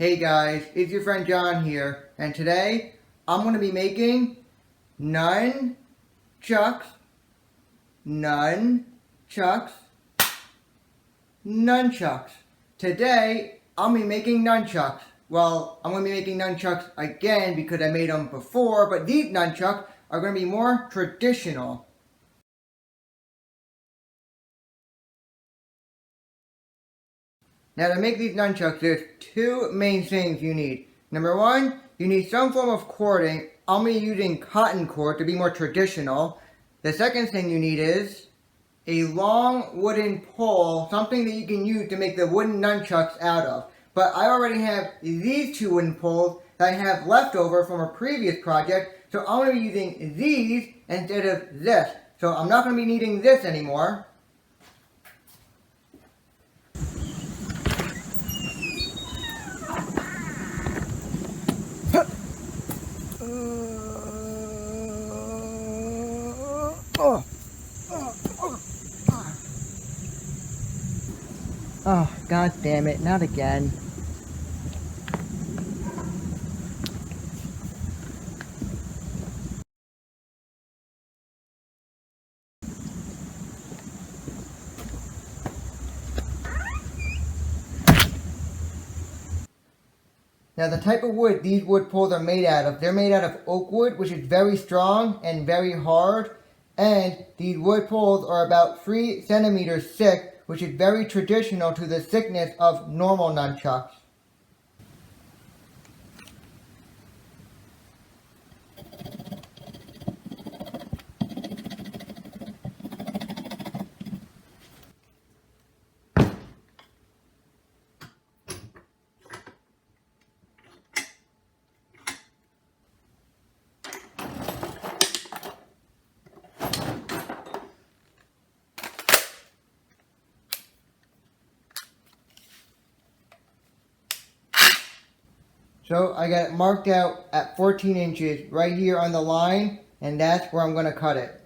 Hey guys, it's your friend John here, and today I'm going to be making nunchucks, nunchucks, nunchucks. Today I'm going to be making nunchucks. Well, I'm going to be making nunchucks again because I made them before, but these nunchucks are going to be more traditional. Now to make these nunchucks, there's two main things you need. Number one, you need some form of cording. I'm going to be using cotton cord to be more traditional. The second thing you need is a long wooden pole, something that you can use to make the wooden nunchucks out of. But I already have these two wooden poles that I have left over from a previous project, so I'm going to be using these instead of this. So I'm not going to be needing this anymore. Oh, god damn it, not again. Now the type of wood these wood poles are made out of, they're made out of oak wood, which is very strong and very hard. And these wood poles are about 3 centimeters thick, which is very traditional to the thickness of normal nunchucks. So I got it marked out at 14 inches right here on the line, and that's where I'm going to cut it.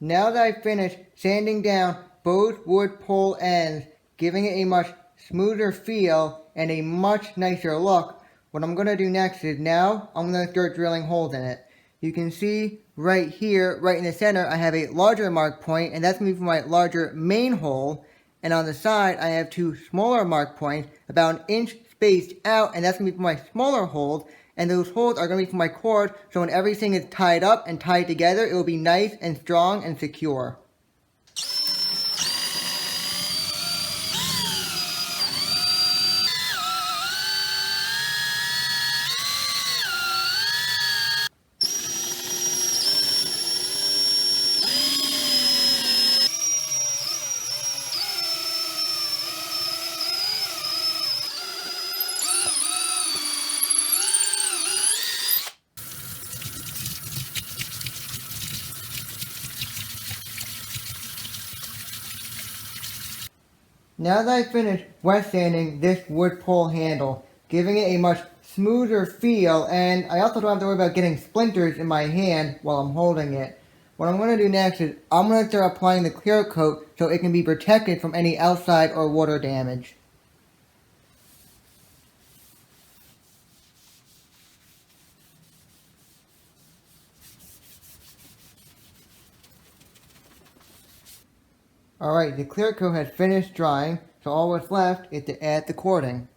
Now that I've finished sanding down both wood pole ends, giving it a much smoother feel and a much nicer look, what I'm going to do next is now I'm going to start drilling holes in it. You can see right here, right in the center, I have a larger mark point, and that's going to be for my larger main hole. And on the side, I have 2 smaller mark points, about 1 inch spaced out, and that's going to be for my smaller holes. And those holes are going to be for my cord, so when everything is tied up and tied together, it will be nice and strong and secure. Now that I've finished wet sanding this wood pole handle, giving it a much smoother feel, and I also don't have to worry about getting splinters in my hand while I'm holding it. What I'm going to do next is I'm going to start applying the clear coat so it can be protected from any outside or water damage. Alright, the clear coat has finished drying, so all what's left is to add the cording.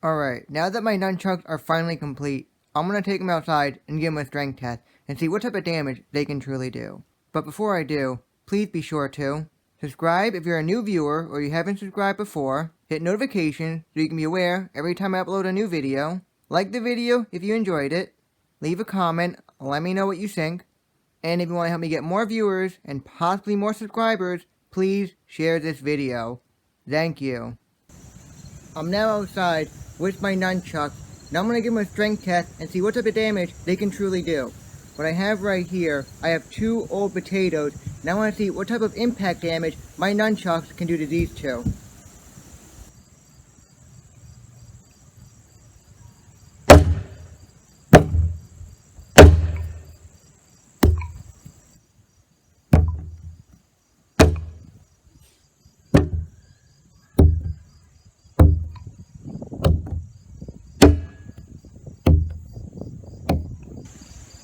Alright, now that my nunchucks are finally complete, I'm going to take them outside and give them a strength test and see what type of damage they can truly do. But before I do, please be sure to subscribe if you're a new viewer or you haven't subscribed before, hit notifications so you can be aware every time I upload a new video, like the video if you enjoyed it, leave a comment, let me know what you think, and if you want to help me get more viewers and possibly more subscribers, please share this video. Thank you. I'm now outside with my nunchucks. Now I'm going to give them a strength test and see what type of damage they can truly do. What I have right here, I have 2 old potatoes. Now I want to see what type of impact damage my nunchucks can do to these 2.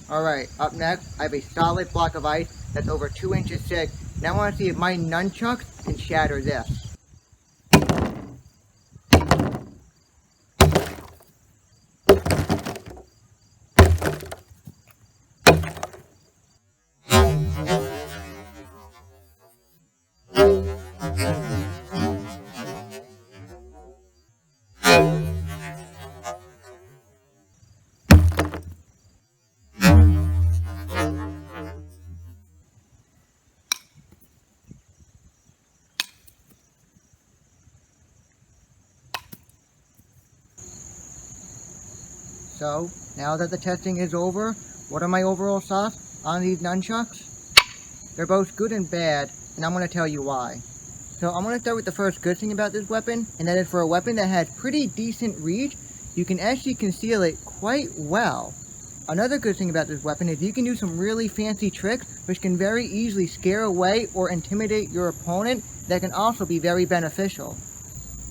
Alright, up next, I have a solid block of ice that's over 2 inches thick. Now I want to see if my nunchucks can shatter this. So, now that the testing is over, what are my overall thoughts on these nunchucks? They're both good and bad, and I'm going to tell you why. So I'm going to start with the first good thing about this weapon, and that is for a weapon that has pretty decent reach, you can actually conceal it quite well. Another good thing about this weapon is you can do some really fancy tricks, which can very easily scare away or intimidate your opponent, that can also be very beneficial.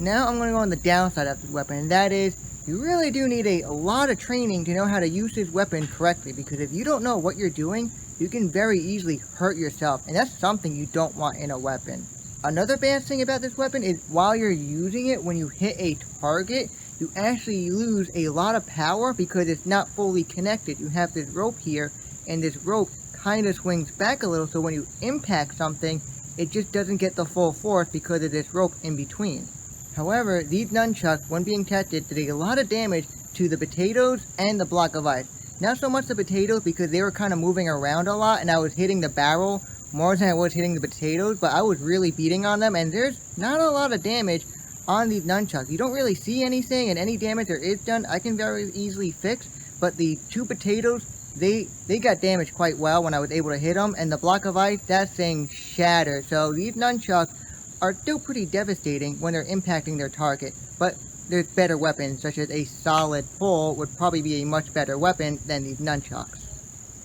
Now I'm going to go on the downside of this weapon, and that is, you really do need a lot of training to know how to use this weapon correctly, because if you don't know what you're doing, you can very easily hurt yourself, and that's something you don't want in a weapon. Another bad thing about this weapon is while you're using it, when you hit a target, you actually lose a lot of power because it's not fully connected. You have this rope here, and this rope kind of swings back a little, so when you impact something, it just doesn't get the full force because of this rope in between. However, these nunchucks, when being tested, did a lot of damage to the potatoes and the block of ice. Not so much the potatoes because they were kind of moving around a lot and I was hitting the barrel more than I was hitting the potatoes, but I was really beating on them, and there's not a lot of damage on these nunchucks. You don't really see anything, and any damage there is done, I can very easily fix, but the 2 potatoes, they got damaged quite well when I was able to hit them, and the block of ice, that thing shattered. So these nunchucks are still pretty devastating when they're impacting their target, but there's better weapons, such as a solid pole would probably be a much better weapon than these nunchucks.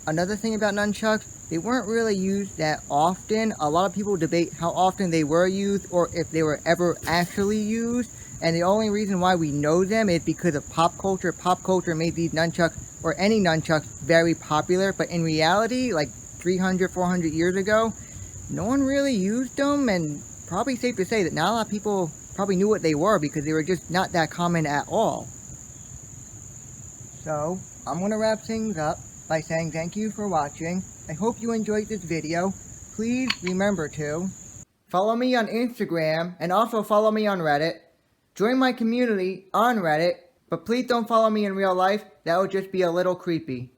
Another thing about nunchucks, they weren't really used that often. A lot of people debate how often they were used or if they were ever actually used, and the only reason why we know them is because of pop culture. Pop culture made these nunchucks, or any nunchucks, very popular, but in reality, like 300, 400 years ago, no one really used them, and probably safe to say that not a lot of people probably knew what they were because they were just not that common at all. So, I'm going to wrap things up by saying thank you for watching. I hope you enjoyed this video. Please remember to follow me on Instagram and also follow me on Reddit. Join my community on Reddit, but please don't follow me in real life. That would just be a little creepy.